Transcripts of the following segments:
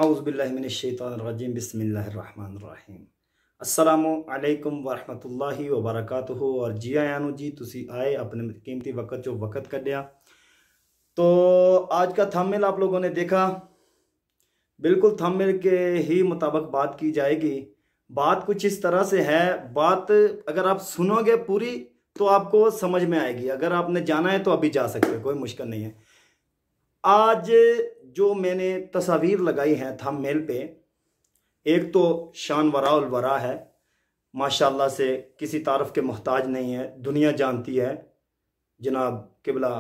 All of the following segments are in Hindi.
औज़ुबिल्लाहिमिनश्शैतानिर्रजीम बिस्मिल्लाहिर्रहमानिर्रहीम। अस्सलामु अलैकुम वरहमतुल्लाहि वबरकातुहू। और जी आयानु जी तुसी आए अपने कीमती वक़्त जो वक़्त कढ़िया। तो आज का थंबनेल आप लोगों ने देखा, बिल्कुल थंबनेल के ही मुताबिक बात की जाएगी। बात कुछ इस तरह से है, बात अगर आप सुनोगे पूरी तो आपको समझ में आएगी। अगर आपने जाना है तो अभी जा सकते हो, कोई मुश्किल नहीं है। आज जो मैंने तस्वीर लगाई है थंबनेल पे, एक तो शान वराउल वरा है, माशाल्लाह से किसी तारफ़ के मोहताज नहीं है, दुनिया जानती है जनाब किबला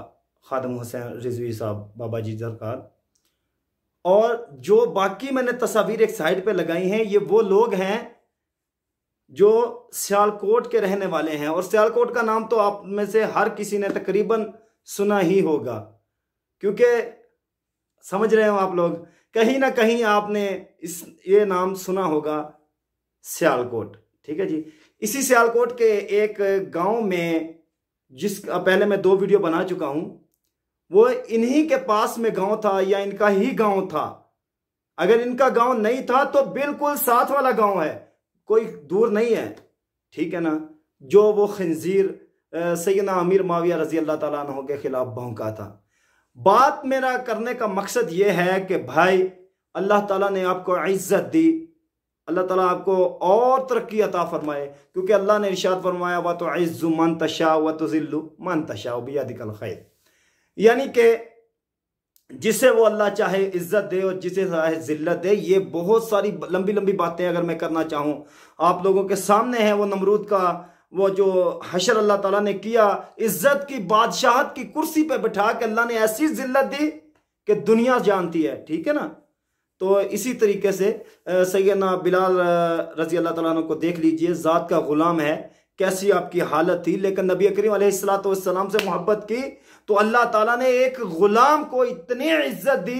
खादिम हुसैन रिजवी साहब बाबा जी सरकार। और जो बाकी मैंने तस्वीर एक साइड पे लगाई हैं, ये वो लोग हैं जो सियालकोट के रहने वाले हैं। और सियालकोट का नाम तो आप में से हर किसी ने तकरीबन सुना ही होगा, क्योंकि समझ रहे हो आप लोग, कहीं ना कहीं आपने ये नाम सुना होगा, सियालकोट। ठीक है जी। इसी सियालकोट के एक गांव में, जिस पहले मैं 2 वीडियो बना चुका हूं, वो इन्हीं के पास में गांव था या इनका ही गांव था। अगर इनका गांव नहीं था तो बिल्कुल साथ वाला गांव है, कोई दूर नहीं है। ठीक है ना। जो वो खंजीर सैयदना अमीर माविया रजी अल्लाह ताला अन्हु के खिलाफ भौंका था। बात मेरा करने का मकसद ये है कि भाई अल्लाह ताला ने आपको इज्जत दी, अल्लाह ताला आपको और तरक्की अता फरमाए, क्योंकि अल्लाह ने इरशाद फरमाया व तो इज़्ज़ु मन तशा व तुज़िल्लु मन तशा बियदिकल खैर। यानी कि जिसे वो अल्लाह चाहे इज्जत दे और जिसे चाहे जिल्लत दे। ये बहुत सारी लंबी लंबी बातें अगर मैं करना चाहूँ आप लोगों के सामने है, वो नमरूद का वो जो हशर अल्लाह ताला ने किया, इज्जत की बादशाहत की कुर्सी पे बिठा के अल्लाह ने ऐसी जिल्लत दी कि दुनिया जानती है। ठीक है ना। तो इसी तरीके से सैयदना बिलाल रजी अल्लाह ताला अन्हु को देख लीजिए, ज़ात का गुलाम है, कैसी आपकी हालत थी, लेकिन नबी करीम अलैहिस्सलातु वस्सलाम से मोहब्बत की तो अल्लाह ताला ने एक गुलाम को इतनी इज्जत दी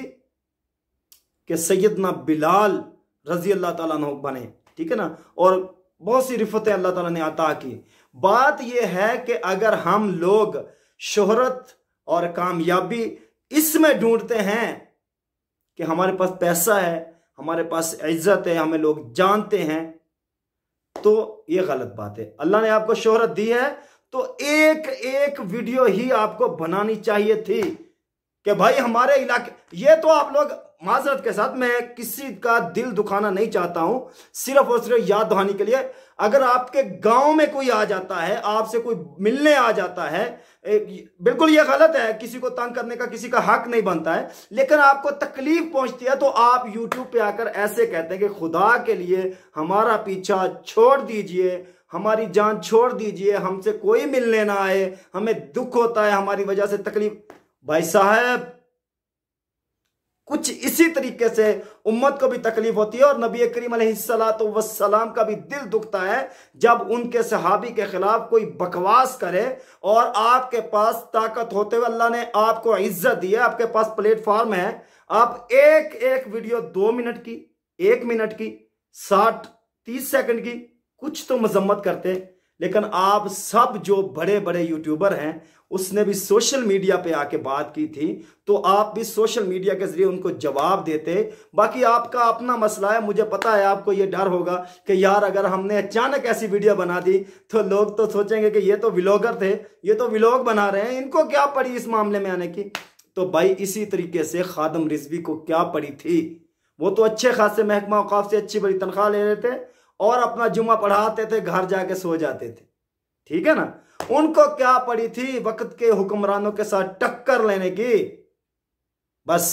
कि सैयदना बिलाल रजी अल्लाह ताला अन्हु बने। ठीक है ना। और बहुत सी रिफतें अल्लाह ताला ने अता की। बात यह है कि अगर हम लोग शोहरत और कामयाबी इसमें ढूंढते हैं कि हमारे पास पैसा है, हमारे पास इज्जत है, हमें लोग जानते हैं, तो ये गलत बात है। अल्लाह ने आपको शोहरत दी है तो एक एक वीडियो ही आपको बनानी चाहिए थी कि भाई हमारे इलाके, ये तो आप लोग माजरत के साथ, मैं किसी का दिल दुखाना नहीं चाहता हूं, सिर्फ और सिर्फ याद दहानी के लिए, अगर आपके गांव में कोई आ जाता है, आपसे कोई मिलने आ जाता है, बिल्कुल ये गलत है, किसी को तंग करने का किसी का हक नहीं बनता है, लेकिन आपको तकलीफ पहुंचती है तो आप यूट्यूब पे आकर ऐसे कहते हैं कि खुदा के लिए हमारा पीछा छोड़ दीजिए, हमारी जान छोड़ दीजिए, हमसे कोई मिलने ना आए, हमें दुख होता है, हमारी वजह से तकलीफ। भाई साहब, कुछ इसी तरीके से उम्मत को भी तकलीफ होती है और नबी करीम अलैहिस्सलातु वस्सलाम का भी दिल दुखता है जब उनके सहाबी के खिलाफ कोई बकवास करे। और आपके पास ताकत होते हुए अल्लाह ने आपको इज्जत दी है, आपके पास प्लेटफॉर्म है, आप एक एक वीडियो 2 मिनट की, 1 मिनट की, 60-30 सेकंड की, कुछ तो मजम्मत करते। लेकिन आप सब जो बड़े बड़े यूट्यूबर हैं, उसने भी सोशल मीडिया पे आके बात की थी, तो आप भी सोशल मीडिया के जरिए उनको जवाब देते। बाकी आपका अपना मसला है, मुझे पता है आपको ये डर होगा कि यार अगर हमने अचानक ऐसी वीडियो बना दी तो लोग तो सोचेंगे कि ये तो व्लॉगर थे, ये तो व्लॉग बना रहे हैं, इनको क्या पड़ी इस मामले में आने की। तो भाई इसी तरीके से खादिम रिजवी को क्या पड़ी थी, वो तो अच्छे खासे महकमा औकाफ से अच्छी बड़ी तनख्वाह ले रहे थे और अपना जुम्मा पढ़ाते थे, घर जाके सो जाते थे। ठीक है ना। उनको क्या पड़ी थी वक्त के हुक्मरानों के साथ टक्कर लेने की। बस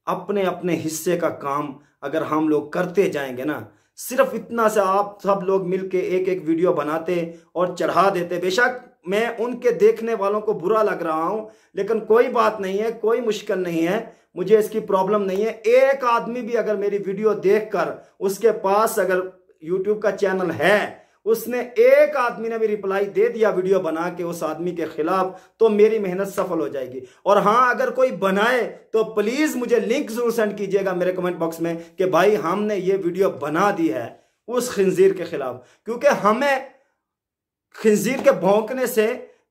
अपने अपने हिस्से का काम अगर हम लोग करते जाएंगे ना, सिर्फ इतना से आप सब लोग मिलके एक एक वीडियो बनाते और चढ़ा देते। बेशक मैं उनके देखने वालों को बुरा लग रहा हूं, लेकिन कोई बात नहीं है, कोई मुश्किल नहीं है, मुझे इसकी प्रॉब्लम नहीं है। एक आदमी भी अगर मेरी वीडियो देखकर, उसके पास अगर यूट्यूब का चैनल है, उसने एक आदमी ने भी रिप्लाई दे दिया वीडियो बना के उस आदमी के खिलाफ, तो मेरी मेहनत सफल हो जाएगी। और हाँ, अगर कोई बनाए तो प्लीज मुझे लिंक जरूर सेंड कीजिएगा मेरे कमेंट बॉक्स में कि भाई हमने ये वीडियो बना दी है उस खंजीर के खिलाफ, क्योंकि हमें खंजीर के भौंकने से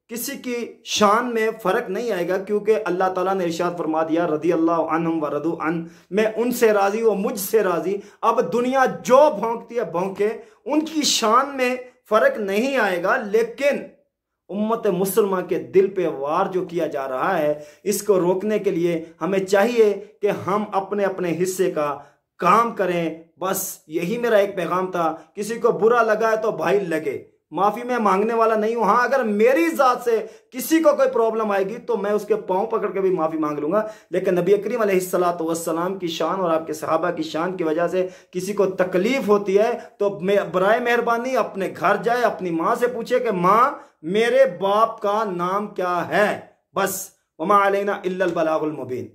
किसी की शान में फर्क नहीं आएगा, क्योंकि अल्लाह ताला ने इरशाद फरमा दिया रदी अल्लाह अन्हुम व रदू अन, मैं उनसे राजी वो मुझसे राजी। अब दुनिया जो भौंकती है भौंके, उनकी शान में फर्क नहीं आएगा, लेकिन उम्मत मुसलमान के दिल पे वार जो किया जा रहा है, इसको रोकने के लिए हमें चाहिए कि हम अपने अपने हिस्से का काम करें। बस यही मेरा एक पैगाम था। किसी को बुरा लगा है तो भाई लगे, माफी मैं मांगने वाला नहीं हूं। हाँ, अगर मेरी जात से किसी को कोई प्रॉब्लम आएगी तो मैं उसके पांव पकड़ के भी माफी मांग लूंगा, लेकिन नबी करीम अलैहिस्सलातु वस्सलाम की शान और आपके सहाबा की शान की वजह से किसी को तकलीफ होती है तो बराए मेहरबानी अपने घर जाए, अपनी मां से पूछे कि मां मेरे बाप का नाम क्या है। बस वमा अलैना इल्लल बलागुल मुबीन।